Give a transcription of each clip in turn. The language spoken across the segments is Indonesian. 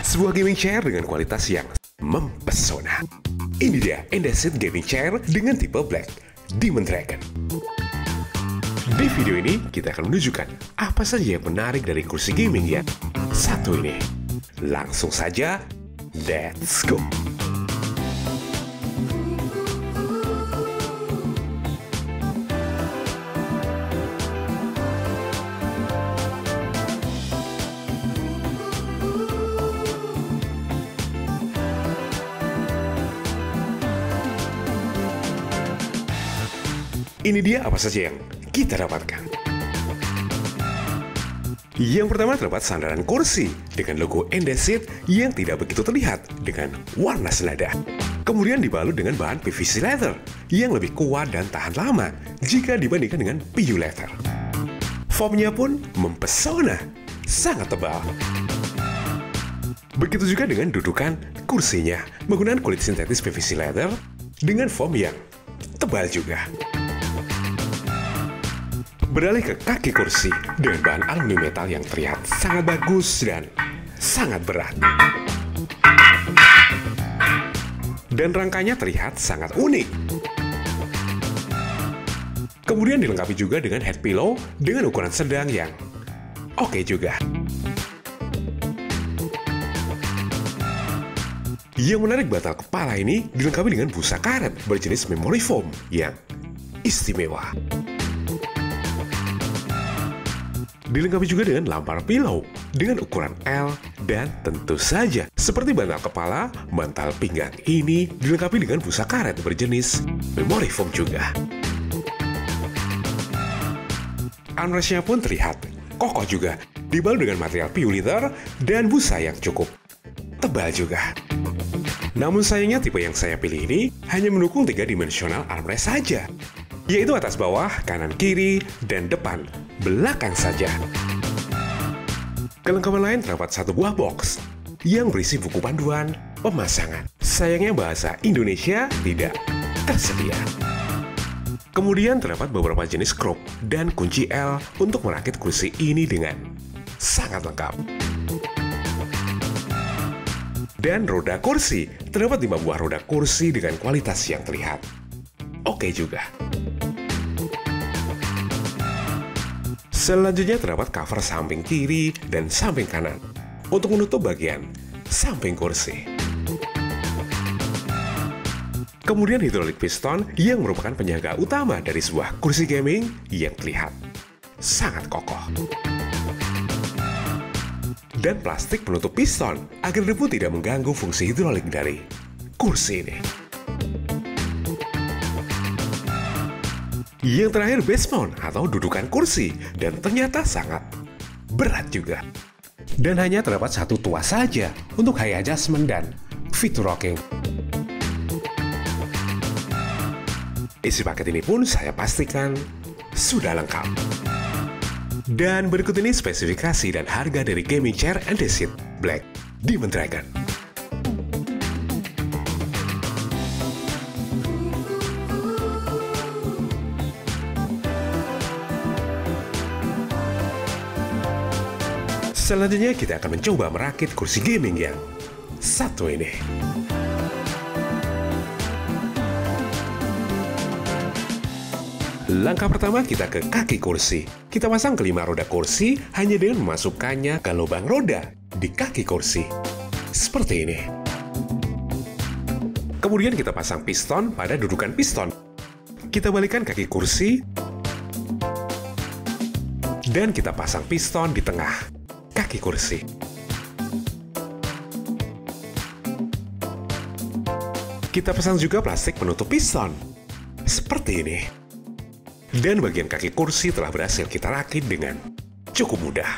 Sebuah gaming chair dengan kualitas yang mempesona. Ini dia Indesit Gaming Chair dengan tipe Black Demon Dragon. Di video ini kita akan menunjukkan apa saja yang menarik dari kursi gaming yang satu ini. Langsung saja, let's go! Ini dia apa saja yang kita dapatkan. Yang pertama terdapat sandaran kursi dengan logo Indesit yang tidak begitu terlihat dengan warna senada. Kemudian dibalut dengan bahan PVC leather yang lebih kuat dan tahan lama jika dibandingkan dengan PU leather. Foamnya pun mempesona, sangat tebal. Begitu juga dengan dudukan kursinya menggunakan kulit sintetis PVC leather dengan foam yang tebal juga. Beralih ke kaki kursi dengan bahan aluminium metal yang terlihat sangat bagus dan sangat berat. Dan rangkanya terlihat sangat unik. Kemudian dilengkapi juga dengan head pillow dengan ukuran sedang yang oke juga. Yang menarik, bantal kepala ini dilengkapi dengan busa karet berjenis memory foam yang istimewa. Dilengkapi juga dengan lampar pillow dengan ukuran L dan tentu saja seperti bantal kepala, bantal pinggang ini dilengkapi dengan busa karet berjenis memory foam juga. Armrestnya pun terlihat kokoh juga, dibalut dengan material PU leather dan busa yang cukup tebal juga. Namun sayangnya tipe yang saya pilih ini hanya mendukung 3-dimensional armrest saja, yaitu atas bawah, kanan kiri, dan depan belakang saja. Kelengkapan lain terdapat satu buah box yang berisi buku panduan pemasangan. Sayangnya bahasa Indonesia tidak tersedia. Kemudian terdapat beberapa jenis krop dan kunci L untuk merakit kursi ini dengan sangat lengkap. Dan roda kursi, terdapat 5 buah roda kursi dengan kualitas yang terlihat oke juga. Selanjutnya terdapat cover samping kiri dan samping kanan untuk menutup bagian samping kursi. Kemudian hidrolik piston yang merupakan penyangga utama dari sebuah kursi gaming yang terlihat sangat kokoh. Dan plastik penutup piston agar debu tidak mengganggu fungsi hidrolik dari kursi ini. Yang terakhir, base mount atau dudukan kursi, dan ternyata sangat berat juga. Dan hanya terdapat satu tuas saja untuk high adjustment dan fitur rocking. Isi paket ini pun saya pastikan sudah lengkap. Dan berikut ini spesifikasi dan harga dari gaming chair Indesit Black Demon Dragon. Selanjutnya kita akan mencoba merakit kursi gaming yang satu ini. Langkah pertama kita ke kaki kursi. Kita pasang kelima roda kursi hanya dengan memasukkannya ke lubang roda di kaki kursi. Seperti ini. Kemudian kita pasang piston pada dudukan piston. Kita balikkan kaki kursi. Dan kita pasang piston di tengah kaki kursi. Kita pasang juga plastik penutup piston seperti ini. Dan bagian kaki kursi telah berhasil kita rakit dengan cukup mudah.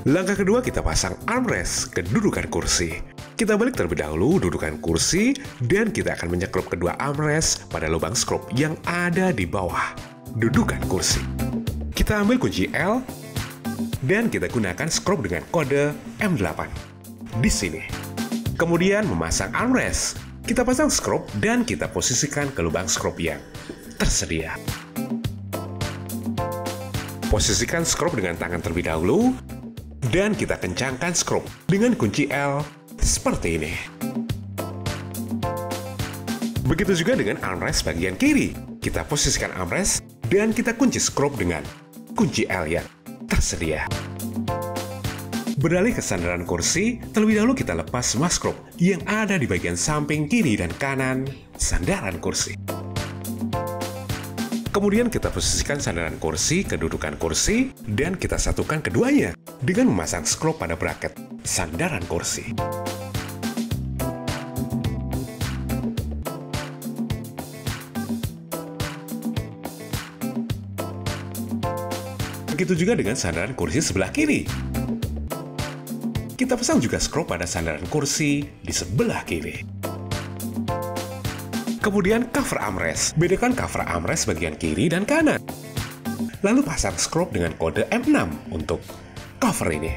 Langkah kedua, kita pasang armrest ke dudukan kursi. Kita balik terlebih dahulu dudukan kursi dan kita akan menyekrup kedua armrest pada lubang skrup yang ada di bawah dudukan kursi. Kita ambil kunci L dan kita gunakan skrup dengan kode M8 di sini. Kemudian memasang armrest, kita pasang skrup dan kita posisikan ke lubang skrup yang tersedia. Posisikan skrup dengan tangan terlebih dahulu Dan kita kencangkan skrup dengan kunci L seperti ini. Begitu juga dengan armrest bagian kiri. Kita posisikan armrest dan kita kunci skrup dengan kunci L yang tersedia. Beralih ke sandaran kursi, terlebih dahulu kita lepas semua skrup yang ada di bagian samping kiri dan kanan sandaran kursi. Kemudian kita posisikan sandaran kursi, kedudukan kursi, dan kita satukan keduanya dengan memasang skrup pada braket sandaran kursi. Begitu juga dengan sandaran kursi sebelah kiri. Kita pasang juga skrup pada sandaran kursi di sebelah kiri. Kemudian cover armrest. Bedakan cover armrest bagian kiri dan kanan. Lalu pasang skrup dengan kode M6 untuk cover ini.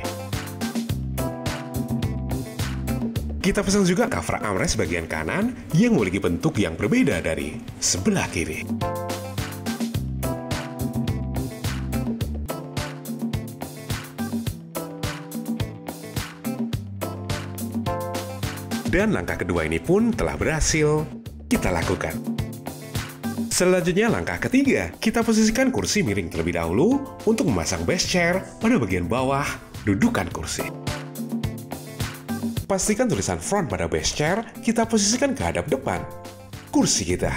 Kita pasang juga cover armrest bagian kanan yang memiliki bentuk yang berbeda dari sebelah kiri. Dan langkah kedua ini pun telah berhasil kita lakukan. Selanjutnya langkah ketiga, kita posisikan kursi miring terlebih dahulu untuk memasang base chair pada bagian bawah dudukan kursi. Pastikan tulisan front pada base chair kita posisikan ke hadap depan kursi kita.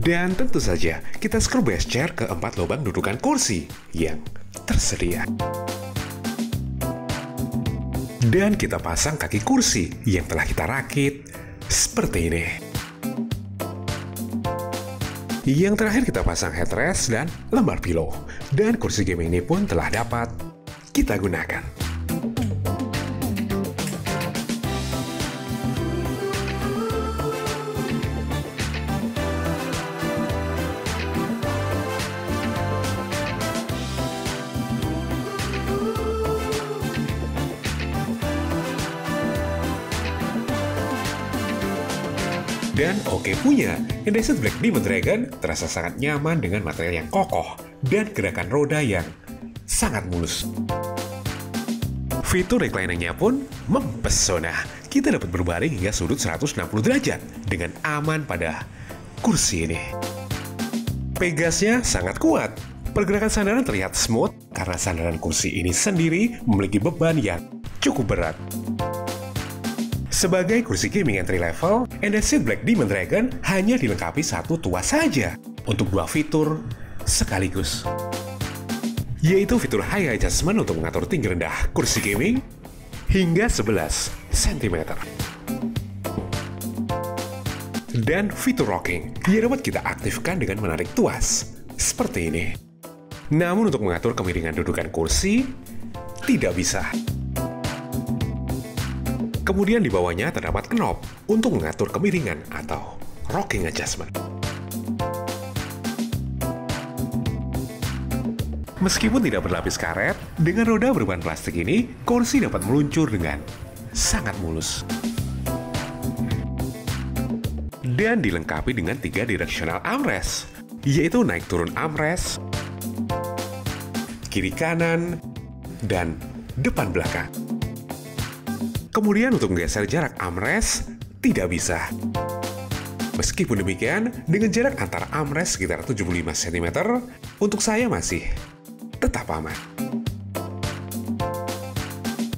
Dan tentu saja kita screw base chair ke 4 lubang dudukan kursi yang tersedia. Dan kita pasang kaki kursi yang telah kita rakit seperti ini. Yang terakhir kita pasang headrest dan lembar pillow. Dan kursi gaming ini pun telah dapat kita gunakan. Dan oke punya, Indesit Black Demon Dragon terasa sangat nyaman dengan material yang kokoh dan gerakan roda yang sangat mulus. Fitur reclining-nya pun mempesona. Kita dapat berbaring hingga sudut 160 derajat dengan aman pada kursi ini. Pegasnya sangat kuat. Pergerakan sandaran terlihat smooth karena sandaran kursi ini sendiri memiliki beban yang cukup berat. Sebagai kursi gaming entry level, Indesit Black Demon Dragon hanya dilengkapi satu tuas saja untuk 2 fitur sekaligus, yaitu fitur high adjustment untuk mengatur tinggi rendah kursi gaming hingga 11 cm. Dan fitur rocking yang dapat kita aktifkan dengan menarik tuas seperti ini. Namun untuk mengatur kemiringan dudukan kursi, tidak bisa. Kemudian di bawahnya terdapat knob untuk mengatur kemiringan atau rocking adjustment. Meskipun tidak berlapis karet, dengan roda berbahan plastik ini, kursi dapat meluncur dengan sangat mulus. Dan dilengkapi dengan 3 directional armrest, yaitu naik turun armrest, kiri kanan, dan depan belakang. Kemudian untuk menggeser jarak armrest, tidak bisa. Meskipun demikian, dengan jarak antara armrest sekitar 75 cm, untuk saya masih tetap aman.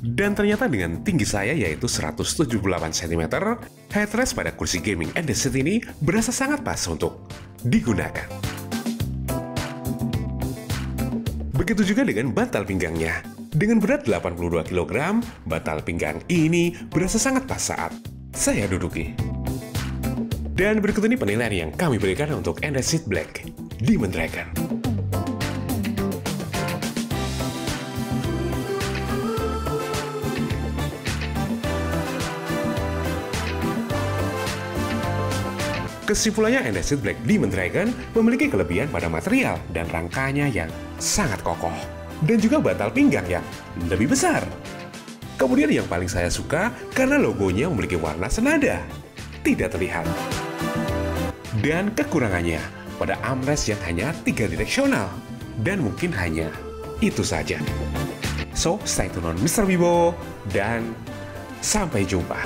Dan ternyata dengan tinggi saya yaitu 178 cm, headrest pada kursi gaming Indesit ini berasa sangat pas untuk digunakan. Begitu juga dengan bantal pinggangnya. Dengan berat 82 kg, bantal pinggang ini berasa sangat pas saat saya duduki. Dan berikut ini penilaian yang kami berikan untuk Indesit Black Demon Dragon. Kesimpulannya, Indesit Black Demon Dragon memiliki kelebihan pada material dan rangkanya yang sangat kokoh. Dan juga bantal pinggang yang lebih besar. Kemudian yang paling saya suka karena logonya memiliki warna senada, tidak terlihat. Dan kekurangannya pada armrest yang hanya 3 direksional dan mungkin hanya itu saja. So, stay tune on Mr. Bibo, dan sampai jumpa.